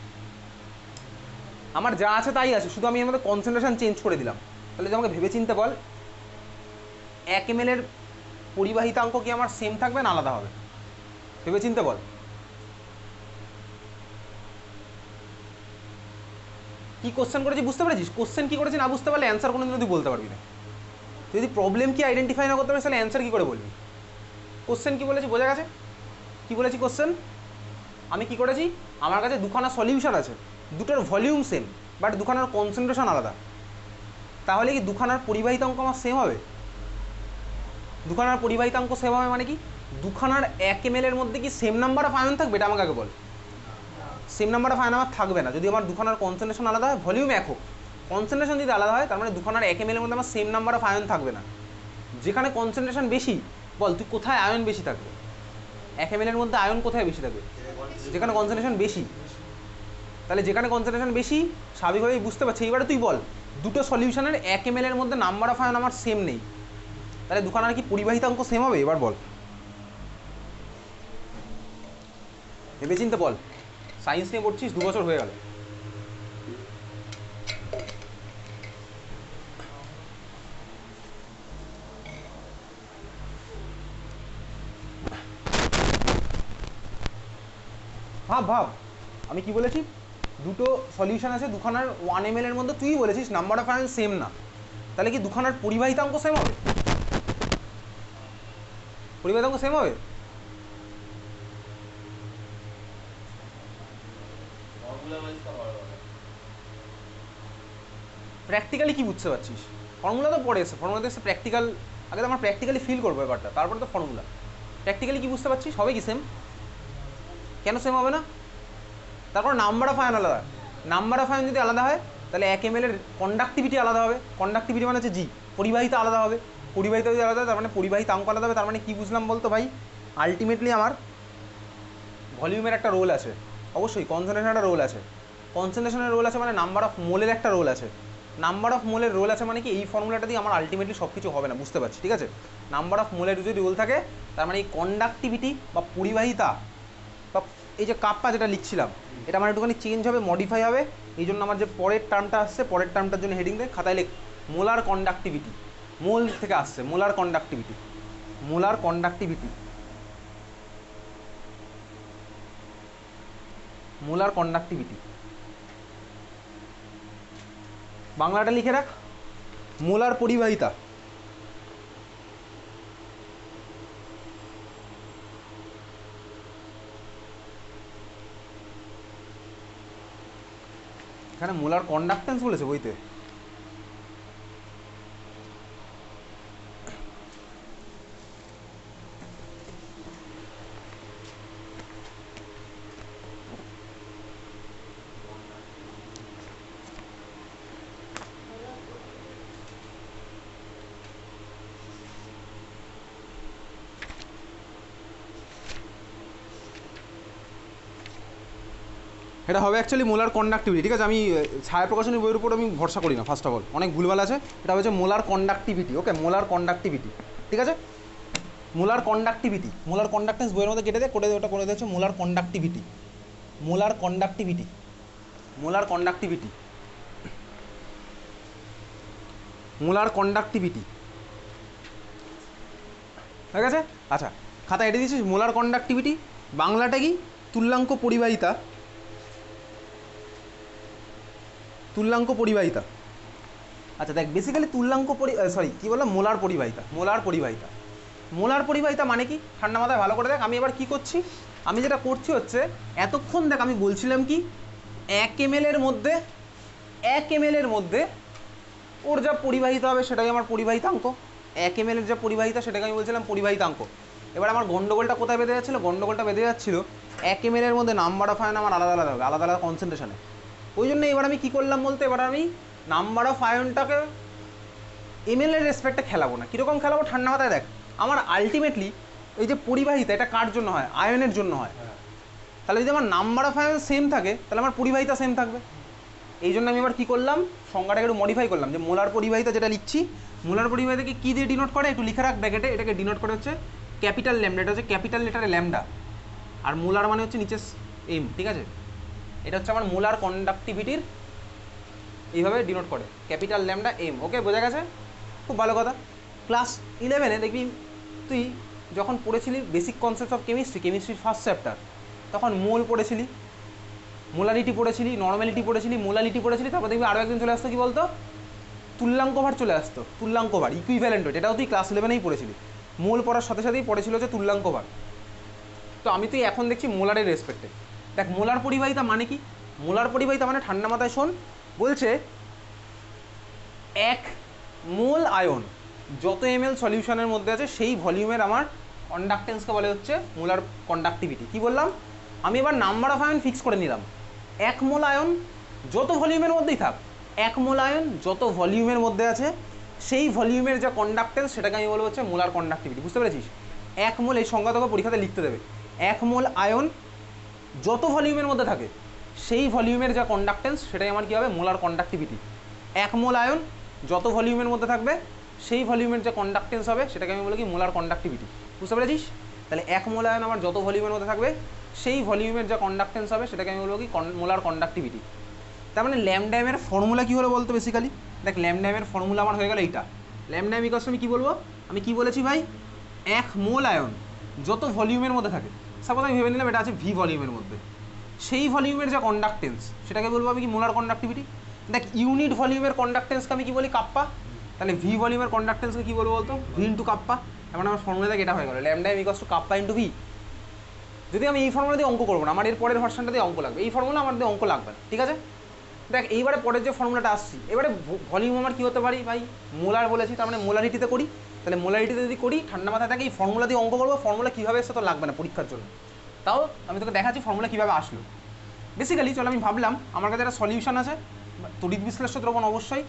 আমার যা আছে তাই আছে, শুধু আমি এর মধ্যে কনসেন্ট্রেশন চেঞ্জ করে দিলাম। তাহলে তুই আমাকে ভেবে চিনতে বল 1 ml এর পরিবাহিতাঙ্ক কি আমার সেম থাকবে না আলাদা হবে, ভেবে চিনতে বল। কি কোশ্চেন করেছি বুঝতে পেরেছিস, কোশ্চেন কী করেছি না বুঝতে পারলে অ্যান্সার কোনো দিন তুই বলতে পারবি না, তুই যদি প্রবলেম কি আইডেন্টিফাই না করতে পারিস তাহলে অ্যান্সার কী করে বলবি। কোশ্চেন কী বলেছি বোঝা গেছে, কী বলেছি কোশ্চেন, আমি কি করেছি, আমার কাছে দুখানা সলিউশন আছে, দুটোর ভলিউম সেম বাট দুখানার কনসেন্ট্রেশন আলাদা, তাহলে কি দুখানার পরিবাহিতাঙ্ক আমার সেম হবে, দুখানার পরিবাহিতাঙ্ক সেম হবে মানে কি দুখানার 1 ml এর মধ্যে কি সেম নাম্বার অফ আয়ন থাকবে, এটা আমাকে আগে বল। সেম নাম্বার অফ আয়ন আমার থাকবে না, যদি আমার দুখানার কনসেন্ট্রেশন আলাদা হয়, ভলিউম এক হোক, কনসেন্ট্রেশন যদি আলাদা হয় তার মানে দুখানার 1 ml এর মধ্যে আমার সেম নাম্বার অফ আয়ন থাকবে না, যেখানে কনসেন্ট্রেশন বেশি বল তুই কোথায় আয়ন বেশি থাকবে, 1 ml এর মধ্যে আয়ন কোথায় বেশি থাকবে, যেখানে কনসেন্ট্রেশন বেশি, তাহলে যেখানে কনসেন্ট্রেশন বেশি স্বাভাবিকভাবেই বুঝতে পারছি। এবারে তুই বল দুটো সলিউশনের 1 ml এর মধ্যে নাম্বার অফ আয়ন আমার সেম নেই, তাহলে দুখানার কি পরিবাহিতাঙ্ক সেম হবে, এবার বল ভেবে চিনতে বল। সায়েন্স নিয়ে পড়ছিস, 2 বছর হয়ে গেল। ভাব আমি কি বলেছি, দুটো সলিউশন আছে, দুখানার 1 ml এর মধ্যে তুই বলেছিস নাম্বার অফ আয়ন সেম না, তাহলে কি দুখানার পরিবাহিতাঙ্ক সেম হবে? পরিবাহিতাঙ্ক সেম হবে? প্র্যাকটিক্যালি কি বুঝতে পারছিস? ফর্মুলা তো পড়ে এসে, ফর্মুলাতে এসে প্র্যাকটিক্যাল, আগে তো আমরা প্র্যাকটিক্যালি ফিল করবো ব্যাপারটা, তারপরে তো ফর্মুলা। প্র্যাকটিক্যালি কি বুঝতে পারছিস? হবে কি সেম? কেন সেম হবে না? তারপর নাম্বার অফ আয়ন আলাদা, নাম্বার অফ আয়ন যদি আলাদা হয় তাহলে 1 ml এর কন্ডাক্টিভিটি আলাদা হবে, কন্ডাক্টিভিটি মানে হচ্ছে জি, পরিবাহিতা আলাদা হবে, পরিবাহিতা যদি আলাদা হয় তার মানে পরিবাহিতাঙ্ক আলাদা হবে। তার মানে কি বুঝলাম বলতো ভাই, আলটিমেটলি আমার ভলিউমের একটা রোল আছে, অবশ্যই কনসেন্ট্রেশনের একটা রোল আছে, কনসেন্ট্রেশনের রোল আছে মানে নাম্বার অফ মোলের একটা রোল আছে, নাম্বার অফ মোলের রোল আছে মানে কি এই ফর্মুলাটা দিয়ে আমার আলটিমেটলি সব কিছু হবে না, বুঝতে পারছি, ঠিক আছে? নাম্বার অফ মোলের যদি রোল থাকে তার মানে এই কন্ডাক্টিভিটি বা পরিবাহিতা বা এই যে কাপটা যেটা লিখছিলাম এটা আমার একটুখানি চেঞ্জ হবে, মডিফাই হবে। এই জন্য আমার যে পরের টার্মটা আসছে, পরের টার্মটার জন্য হেডিং দেয় খাতায় লেখ মোলার কন্ডাক্টিভিটি, মোল থেকে আসছে molar conductivity, molar conductivity, molar conductivity, বাংলাটা লিখে রাখ মোলার পরিবাহিতা। এখানে মোলার কন্ডাক্টেন্স বলেছে বইতে। এটা হবে অ্যাকচুয়ালি মোলার কন্ডাক্টিভিটি, ঠিক আছে? আমি ছায়া প্রকাশনী বইয়ের উপর আমি ভরসা করি না, ফার্স্ট অফ অল অনেক ভুলভাল আছে। এটা হচ্ছে মোলার কন্ডাক্টিভিটি, ওকে? মোলার কন্ডাক্টিভিটি, ঠিক আছে? মোলার কন্ডাক্টিভিটি, মোলার কন্ডাক্টেন্স বইয়ের মধ্যে কেটে দেয়, করে ওটা করে দিয়েছে molar conductivity, molar conductivity, molar conductivity, molar conductivity, ঠিক আছে? আচ্ছা খাতা এটে দিয়েছিস মোলার কন্ডাক্টিভিটি, বাংলাটা কি? তুল্যাঙ্ক পরিবাহিতা, তুল্যাঙ্ক পরিবাহিতা। আচ্ছা দেখ, বেসিক্যালি তুল্যাঙ্ক সরি কী বললাম, মোলার পরিবাহিতা, মোলার পরিবাহিতা, মোলার পরিবাহিতা মানে কি ঠান্ডা মাথায় ভালো করে দেখ। আমি এবার কি করছি, আমি যেটা করছি হচ্ছে এতক্ষণ দেখ আমি বলছিলাম কি 1 ml এর মধ্যে, 1 ml এর মধ্যে ওর যা পরিবাহিতা হবে সেটাই আমার পরিবাহিতাঙ্ক, 1 ml এর যা পরিবাহিতা সেটাকে আমি বলছিলাম পরিবাহিতাঙ্ক। এবার আমার গন্ডগোলটা কোথায় বেঁধে যাচ্ছিলো, গন্ডগোলটা বেঁধে যাচ্ছিলো 1 ml এর মধ্যে নাম্বার অফ আয়ন আমার আলাদা আলাদা হবে, আলাদা আলাদা কনসেন্ট্রেশনে। ওই জন্য এবার আমি কী করলাম বলতে, এবার আমি নাম্বার অফ আয়নটাকে ml এর রেসপেক্টে খেলাবো না। কীরকম খেলাবো ঠান্ডা মাথায় দেখ, আমার আলটিমেটলি এই যে পরিবাহিতা এটা কার জন্য হয়, আয়নের জন্য হয়। তাহলে যদি আমার নাম্বার অফ আয়ন সেম থাকে তাহলে আমার পরিবাহিতা সেম থাকবে। এই জন্য আমি এবার কী করলাম, সংজ্ঞাটাকে একটু মডিফাই করলাম, যে মোলার পরিবাহিতা যেটা লিখছি, মোলার পরিবাহিতাকে কী দিয়ে ডিনোট করে একটু লিখে রাখ ব্র্যাকেটে, এটাকে ডিনোট করে হচ্ছে ক্যাপিটাল ল্যামডা, এটা হচ্ছে ক্যাপিটাল লেটারে ল্যামডা, আর মোলার মানে হচ্ছে নিচে এম, ঠিক আছে? এটা হচ্ছে আমার মোলার কন্ডাক্টিভিটির এইভাবে ডিনোট করে ক্যাপিটাল ল্যামডা এম, ওকে? বোঝা গেছে? খুব ভালো কথা। ক্লাস 11-এ দেখবি তুই যখন পড়েছিলি বেসিক কনসেপ্ট অফ কেমিস্ট্রি, কেমিস্ট্রির ফার্স্ট চ্যাপ্টার, তখন মোল পড়েছিলি, মোলারিটি পড়েছিলি, নর্মালিটি পড়েছিলি, মোলালিটি পড়েছিলি, তারপর দেখবি আরও একদিন চলে আসতো কি বলতো, তুল্যাঙ্কভার চলে আসতো, তুল্যাঙ্কভার, ইকুইভ্যালেন্ট ওয়েট, এটাও তুই ক্লাস 11-এই পড়েছিলি। মোল পড়ার সাথে সাথেই পড়েছিল হচ্ছে তুল্যাঙ্কভার। তো আমি তুই এখন দেখছি মোলারের রেসপেক্টে দেখ মোলার পরিবাহিতা মানে কি, মোলার পরিবাহিতা মানে ঠান্ডা মাথায় শোন, বলছে 1 মোল আয়ন যত ml সলিউশনের মধ্যে আছে সেই ভলিউমের আমার কন্ডাক্টেন্সকে বলে হচ্ছে মোলার কন্ডাক্টিভিটি। কি বললাম, আমি এবার নাম্বার অফ আয়ন ফিক্স করে নিলাম, 1 মোল আয়ন যত ভলিউমের মধ্যেই থাক, 1 মোল আয়ন যত ভলিউমের মধ্যে আছে সেই ভলিউমের যা কন্ডাক্টেন্স সেটাকে আমি বলবো হচ্ছে মোলার কন্ডাক্টিভিটি। বুঝতে পেরেছিস? 1 মোল, এই সংজ্ঞা তোকে পরীক্ষাতে লিখতে দেবে, 1 মোল আয়ন যত ভলিউমের মধ্যে থাকে সেই ভলিউমের যা কন্ডাক্টেন্স সেটাই আমার কী হবে, মোলার কন্ডাক্টিভিটি। 1 মোল আয়ন যত ভলিউমের মধ্যে থাকবে সেই ভলিউমের যে কন্ডাক্টেন্স হবে সেটাকে আমি বলি কি, মোলার কন্ডাক্টিভিটি। বুঝতে পেরেছিস? তাহলে 1 মোল আয়ন আমার যত ভলিউমের মধ্যে থাকবে সেই ভলিউমের যা কন্ডাক্টেন্স হবে সেটাকে আমি বলবো কি মোলার কন্ডাক্টিভিটি। তার মানে ল্যামডা এম এর ফর্মুলা কী হলো বলতো বেসিক্যালি, দেখ ল্যামডা এম এর ফর্মুলা আমার হয়ে গেল এইটা। ল্যামডা এম ইকুয়ালস আমি কী বলবো, আমি কী বলেছি ভাই, 1 মোল আয়ন যত ভলিউমের মধ্যে থাকে, সাপোজ আমি ভেবে নিলাম এটা আছে ভি ভলিউমের মধ্যে, সেই ভলিউমের যা কন্ডাক্টেন্স সেটাকে বলবো আমি কি মোলার কন্ডাক্টিভিটি। দেখ ইউনিট ভলিউমের কন্ডাক্টেন্সকে আমি কী বলি, কাপ্পা। তাহলে ভি ভলিউমের কন্ডাক্টেন্সকে কী বলবো বলতো, ভি ইন্টু কাপ্পা। এমন আমার ফর্মুলা দেখ এটা হয়ে গেল lambda M equals to kappa into V. যদি আমি এই ফর্মুলা দিয়ে অঙ্ক করবো না, আমার এর পরের ভার্সনটা দিয়ে অঙ্ক লাগবে, এই ফর্মুলা আমার দিয়ে অঙ্ক লাগবে না, ঠিক আছে। দেখ এইবারে পরের যে ফর্মুলাটা আসছি, এবারে ভলিউম আমার কী হতে পারি ভাই, মোলার বলেছি, তার মানে মোলারিটিতে করি। তাহলে মোলারিটিতে যদি করি, ঠান্ডা মাথায় থাকে এই ফর্মুলা দিয়ে অঙ্ক করবো, ফর্মুলা কীভাবে এসে তো লাগবে না পরীক্ষার জন্য, তাও আমি তোকে দেখাচ্ছি ফর্মুলা কীভাবে আসলো। বেসিক্যালি চলো আমি ভাবলাম আমার কাছে একটা সলিউশন আছে, তড়িৎ বিশ্লেষ্য দ্রবণ অবশ্যই,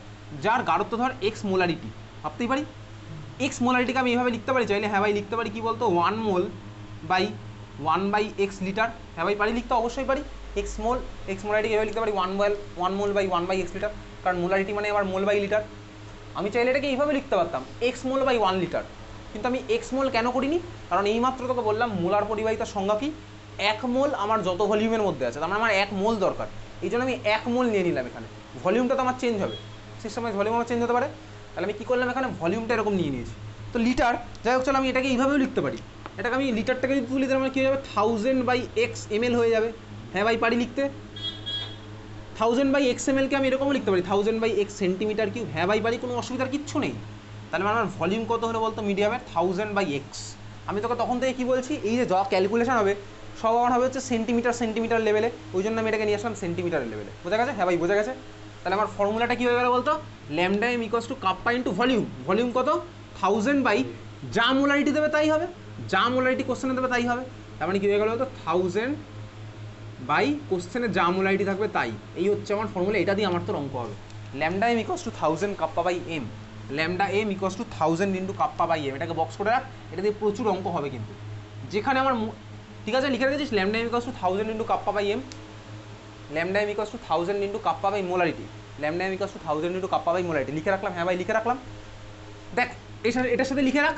যার গাঢ়ত্ব ধর এক্স মোলারিটি, ভাবতেই পারি এক্স মোলারিটিকে আমি এইভাবে লিখতে পারি চাইলে, হ্যাঁ ভাই লিখতে পারি, কী বলতো 1 মোল বাই 1/x লিটার, হ্যাঁ ভাই পারি লিখতে, অবশ্যই পারি। এক্স মোলারিটি এভাবে লিখতে পারি 1 মোল বাই 1/x লিটার, কারণ মোলারিটি মানে আমার মোল বাই লিটার। আমি চাইলে এটাকে এইভাবে লিখতে পারতাম এক্স মোল বাই 1 লিটার, কিন্তু আমি এক্স মোল কেন করিনি, কারণ এইমাত্র তোকে বললাম মোলার পরিবাহিতার সংজ্ঞা কি, 1 মোল আমার যত ভলিউমের মধ্যে আছে, তার মানে আমার 1 মোল দরকার, এই জন্য আমি 1 মোল নিয়ে নিলাম এখানে। ভলিউমটা তো আমার চেঞ্জ হবে, সিস্টেমের ভলিউম আমার চেঞ্জ হতে পারে, তাহলে আমি কী করলাম এখানে ভলিউমটা এরকম নিয়ে নিয়েছি। তো লিটার, যাই হোক চলো আমি এটাকে এইভাবেও লিখতে পারি, এটাকে আমি লিটারটাকে যদি তুলি তার মানে কী হয়ে যাবে 1000/x ml হয়ে যাবে, হ্যাঁ ভাই পারি লিখতে। 1000/x ml কে আমি এরকমও লিখতে পারি 1000/x সেন্টিমিটার কিউব, হ্যাঁ ভাই পারি, কোনো অসুবিধার কিচ্ছু নেই। তাহলে আমার ভলিউম কত হলো বলতো মিডিয়ামের 1000/x। আমি তোকে তখন থেকে কী বলছি, এই যে যা ক্যালকুলেশন হবে সব আমার হবে হচ্ছে সেন্টিমিটার লেভেলে, ওই জন্য আমি এটাকে নিয়ে আসলাম সেন্টিমিটারের লেভেলে, বোঝা গেছে, হ্যাঁ ভাই বোঝা গেছে। তাহলে আমার ফর্মুলাটা কী হয়ে গেল বলতো, lambda M equals to kappa into volume. Volume কত 1000 বাই যা মোলারিটি দেবে তাই হবে, যা মোলারিটি কোশ্চেনে দেবে তাই হবে, তার মানে কী হয়ে গেল বলতো 1000 বাই কোশ্চেনে যা মোলারিটি থাকবে তাই, এই হচ্ছে আমার ফর্মুলা, এটা দিয়ে আমার তো অঙ্ক হবে। Lambda M equals to 1000 kappa by M, lambda M equals to 1000 into kappa by M, এটাকে বক্স করে রাখ, এটা দিয়ে প্রচুর অঙ্ক হবে কিন্তু, যেখানে আমার ঠিক আছে লিখে রেখেছিস lambda M equals to 1000 into kappa by M, lambda M equals to 1000 into kappa by molarity, lambda M equals to 1000 into kappa by molarity লিখে রাখলাম, হ্যাঁ ভাই লিখে রাখলাম। দেখ এটার সাথে লিখে রাখ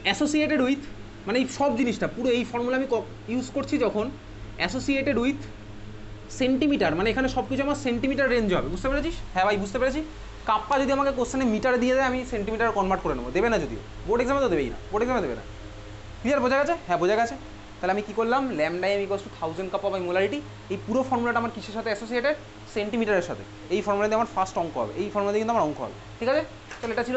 অ্যাসোসিয়েটেড উইথ, মানে এই সব জিনিসটা পুরো এই ফর্মুলা আমি ইউজ করছি যখন, অ্যাসোসিয়েটেড উইথ সেন্টিমিটার, মানে এখানে সব কিছু আমার সেন্টিমিটার রেঞ্জ হবে, বুঝতে পেরেছিস, হ্যাঁ ভাই বুঝতে পেরেছি। কাপ্পা যদি আমাকে কোশ্চেনে মিটারে দিয়ে দেয় আমি সেন্টিমিটার কনভার্ট করে নেবো, দেবে না যদিও, বোর্ড এক্সামে তো দেবেই না, বোর্ড এক্সামে দেবে না, ক্লিয়ার, বোঝা গেছে, হ্যাঁ বোঝা গেছে। তাহলে আমি কী করলাম, lambda M equals to 1000 kappa by molarity, এই পুরো ফর্মুলাটা আমার কিসের সাথে অ্যাসোসিয়েটেড, সেন্টিমিটারের সাথে, এই ফর্মুলা দিয়ে আমার ফার্স্ট অঙ্ক হবে, এই ফর্মুলা দিয়ে কিন্তু আমার অঙ্ক হবে, ঠিক আছে। তাহলে এটা ছিল